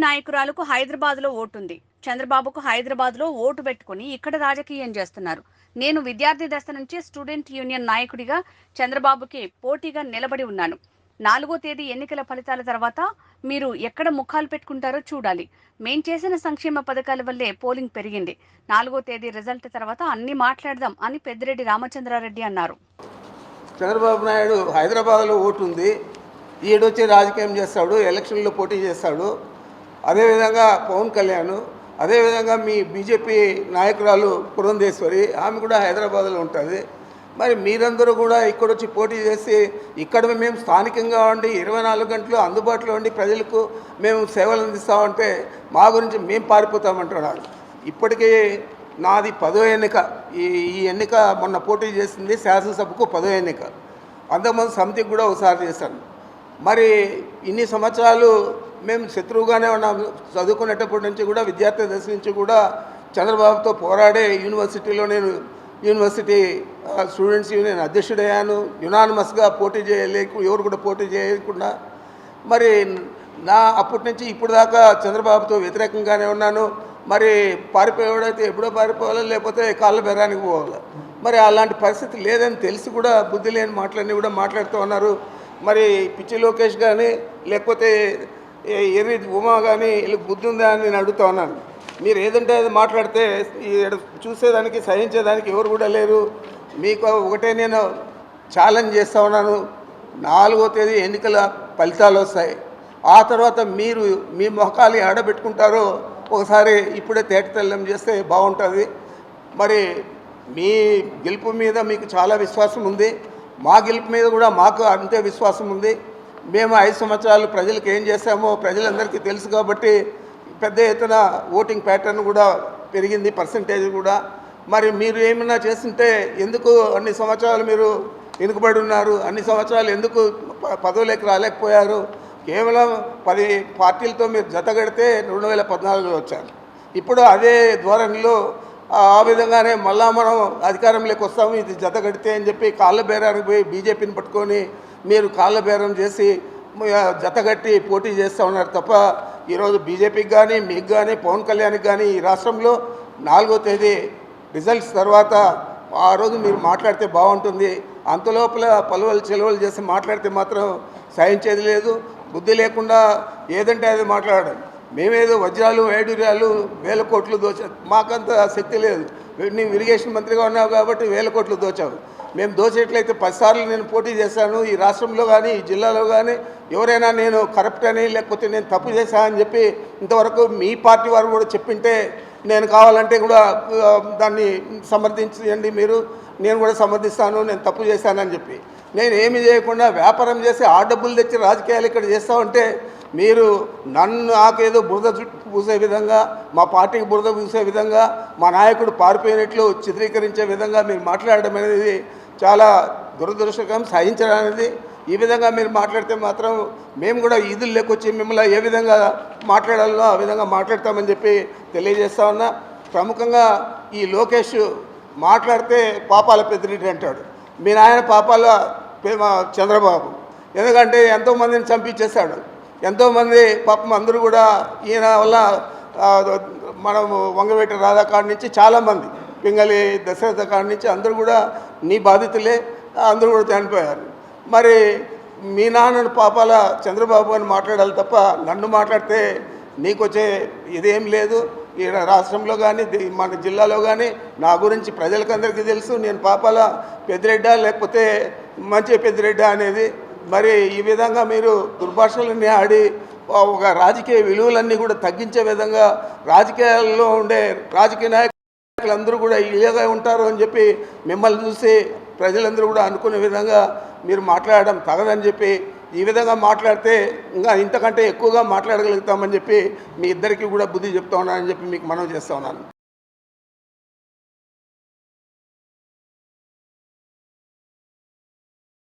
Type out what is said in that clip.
నాయకురాలకు హైదరాబాద్లో ఓటుంది. చంద్రబాబుకు హైదరాబాద్లో ఓటు పెట్టుకుని ఇక్కడ రాజకీయం చేస్తున్నారు. నేను విద్యార్థి దశ నుంచి స్టూడెంట్ యూనియన్ నాయకుడిగా చంద్రబాబుకి పోటీగా నిలబడి ఉన్నాను. 4వ తేదీ ఎన్నికల ఫలితాల తర్వాత మీరు ఎక్కడ ముఖాలు పెట్టుకుంటారో చూడాలి. మేం చేసిన సంక్షేమ పథకాల వల్లే పోలింగ్ పెరిగింది. 4వ తేదీ రిజల్ట్ తర్వాత అన్ని మాట్లాడదాం అని పెద్దిరెడ్డి రామచంద్రారెడ్డి అన్నారు. చంద్రబాబు నాయుడు హైదరాబాద్లో ఓటు ఉంది, ఈడొచ్చి రాజకీయం చేస్తాడు, ఎలక్షన్లో పోటీ చేస్తాడు. అదేవిధంగా పవన్ కళ్యాణ్, అదేవిధంగా మీ బీజేపీ నాయకురాలు పురంధేశ్వరి, ఆమె కూడా హైదరాబాద్లో ఉంటుంది. మరి మీరందరూ కూడా ఇక్కడొచ్చి పోటీ చేసి ఇక్కడ మేము స్థానికంగా ఉండి 24 గంటలు అందుబాటులో ఉండి ప్రజలకు మేము సేవలు అందిస్తామంటే మా గురించి మేము పారిపోతామంటున్నారు. ఇప్పటికీ నాది 10వ ఎన్నిక. ఈ ఎన్నిక మొన్న పోటీ చేసింది శాసనసభకు 10వ ఎన్నిక. అంతకుముందు సమితికి కూడా ఒకసారి చేశాను. మరి ఇన్ని సంవత్సరాలు మేము శత్రువుగానే ఉన్నాము. చదువుకునేటప్పటి నుంచి కూడా విద్యార్థి దశ నుంచి కూడా చంద్రబాబుతో పోరాడే యూనివర్సిటీలో నేను యూనివర్సిటీ స్టూడెంట్స్ యూనియన్ అధ్యక్షుడయ్యాను. యునానిమస్గా పోటీ ఎవరు కూడా పోటీ చేయకుండా మరి అప్పటి నుంచి ఇప్పుడు దాకా చంద్రబాబుతో వ్యతిరేకంగానే ఉన్నాను. మరి పారిపోయేవాడైతే ఎప్పుడో పారిపోవాలి, లేకపోతే కాళ్ళ బెరానికి పోవాలి. మరి అలాంటి పరిస్థితి లేదని తెలిసి కూడా బుద్ధి లేని మాటలన్నీ కూడా మాట్లాడుతూ ఉన్నారు. మరి పిచ్చి లోకేష్ కానీ లేకపోతే ఎర్రి ఉమా కానీ వీళ్ళకి బుద్ధి ఉందా అని నేను అడుగుతా ఉన్నాను. మీరు ఏదంటే అది మాట్లాడితే చూసేదానికి సహించేదానికి ఎవరు కూడా లేరు. మీకు ఒకటే నేను ఛాలెంజ్ చేస్తూ ఉన్నాను. 4వ తేదీ ఎన్నికల ఫలితాలు వస్తాయి. ఆ తర్వాత మీరు మీ మొఖాలు ఆడబెట్టుకుంటారో ఒకసారి ఇప్పుడే తేటతెల్లం చేస్తే బాగుంటుంది. మరి మీ గెలుపు మీద మీకు చాలా విశ్వాసం ఉంది, మా గెలుపు మీద కూడా మాకు అంతే విశ్వాసం ఉంది. మేము 5 సంవత్సరాలు ప్రజలకు ఏం చేశామో ప్రజలందరికీ తెలుసు కాబట్టి పెద్ద ఎత్తున ఓటింగ్ ప్యాటర్న్ కూడా పెరిగింది, పర్సంటేజ్ కూడా. మరి మీరు ఏమైనా చేస్తుంటే ఎందుకు అన్ని సంవత్సరాలు మీరు వెనుకబడి ఉన్నారు? అన్ని సంవత్సరాలు ఎందుకు పదవులకు రాలేకపోయారు? కేవలం 10 పార్టీలతో మీరు జతగడితే 2014లో వచ్చారు. ఇప్పుడు అదే ధోరణిలో ఆ విధంగానే మళ్ళా మనం అధికారంలోకి వస్తాము, ఇది జతగడితే అని చెప్పి కాళ్ళ బేరానికి పోయి బీజేపీని పట్టుకొని మీరు కాళ్ళ బేరం చేసి జతగట్టి పోటీ చేస్తూ ఉన్నారు తప్ప ఈరోజు బీజేపీకి కానీ మీకు కానీ పవన్ కళ్యాణ్కి కానీ ఈ రాష్ట్రంలో 4వ తేదీ రిజల్ట్స్ తర్వాత ఆ రోజు మీరు మాట్లాడితే బాగుంటుంది. అంతలోపల పలువలు చెలవలు చేసి మాట్లాడితే మాత్రం సహించేది లేదు. బుద్ధి లేకుండా ఏదంటే అది మాట్లాడడం. మేమేదో వజ్రాలు వైడూర్యాలు 1000 కోట్లు మాకంత శక్తి లేదు. నీవు ఇరిగేషన్ మంత్రిగా ఉన్నావు కాబట్టి 1000 కోట్లు దోచావు. మేము దోచేట్లయితే 10 సార్లు నేను పోటీ చేశాను. ఈ రాష్ట్రంలో కానీ ఈ జిల్లాలో కానీ ఎవరైనా నేను కరప్ట్ అని లేకపోతే నేను తప్పు చేశానని చెప్పి ఇంతవరకు మీ పార్టీ వారు కూడా చెప్పింటే నేను కావాలంటే కూడా దాన్ని సమర్థించండి మీరు. నేను కూడా సమర్థిస్తాను, నేను తప్పు చేశానని చెప్పి. నేను ఏమి చేయకుండా వ్యాపారం చేసి ఆ డబ్బులు తెచ్చి రాజకీయాలు ఇక్కడ చేస్తామంటే మీరు నాకేదో బురద పూసే విధంగా, మా పార్టీకి బురద పూసే విధంగా, మా నాయకుడు పారిపోయినట్లు చిత్రీకరించే విధంగా మీరు మాట్లాడడం అనేది చాలా దురదృష్టకరం, సహించడానికి. ఈ విధంగా మీరు మాట్లాడితే మాత్రం మేము కూడా ఈదులు లేకొచ్చి మిమ్మల్ని ఏ విధంగా మాట్లాడాలో ఆ విధంగా మాట్లాడతామని చెప్పి తెలియజేస్తా ఉన్నా. ప్రముఖంగా ఈ లోకేష్ మాట్లాడితే పాపాల పెద్దిరెడ్డి అంటాడు. మీ నాయన పాపాల చంద్రబాబు. ఎందుకంటే ఎంతోమందిని చంపించేశాడు. ఎంతోమంది పాపం అందరూ కూడా ఈయన వల్ల మనం వంగవేట రాధా కాడి నుంచి చాలామంది, పింగళి దశరథ కాడి నుంచి అందరూ కూడా నీ బాధితులే, అందరూ కూడా చనిపోయారు. మరి మీ నాన్నను పాపాల చంద్రబాబు అని మాట్లాడాలి తప్ప నన్ను మాట్లాడితే నీకు వచ్చే ఇదేం లేదు. ఈ రాష్ట్రంలో కానీ మన జిల్లాలో కానీ నా గురించి ప్రజలకందరికీ తెలుసు. నేను పాపాల పెద్దిరెడ్డా లేకపోతే మంచి పెద్దిరెడ్డా అనేది. మరి ఈ విధంగా మీరు దుర్భాషలన్నీ ఆడి ఒక రాజకీయ విలువలన్నీ కూడా తగ్గించే విధంగా రాజకీయాల్లో ఉండే రాజకీయ నాయకులందరూ కూడా ఇలాగే ఉంటారు అని చెప్పి మిమ్మల్ని చూసి ప్రజలందరూ కూడా అనుకునే విధంగా మీరు మాట్లాడడం తగదని చెప్పి, ఈ విధంగా మాట్లాడితే ఇంకా ఇంతకంటే ఎక్కువగా మాట్లాడగలుగుతామని చెప్పి మీ ఇద్దరికీ కూడా బుద్ధి చెప్తా ఉన్నానని చెప్పి మీకు మనవి చేస్తూ ఉన్నాను.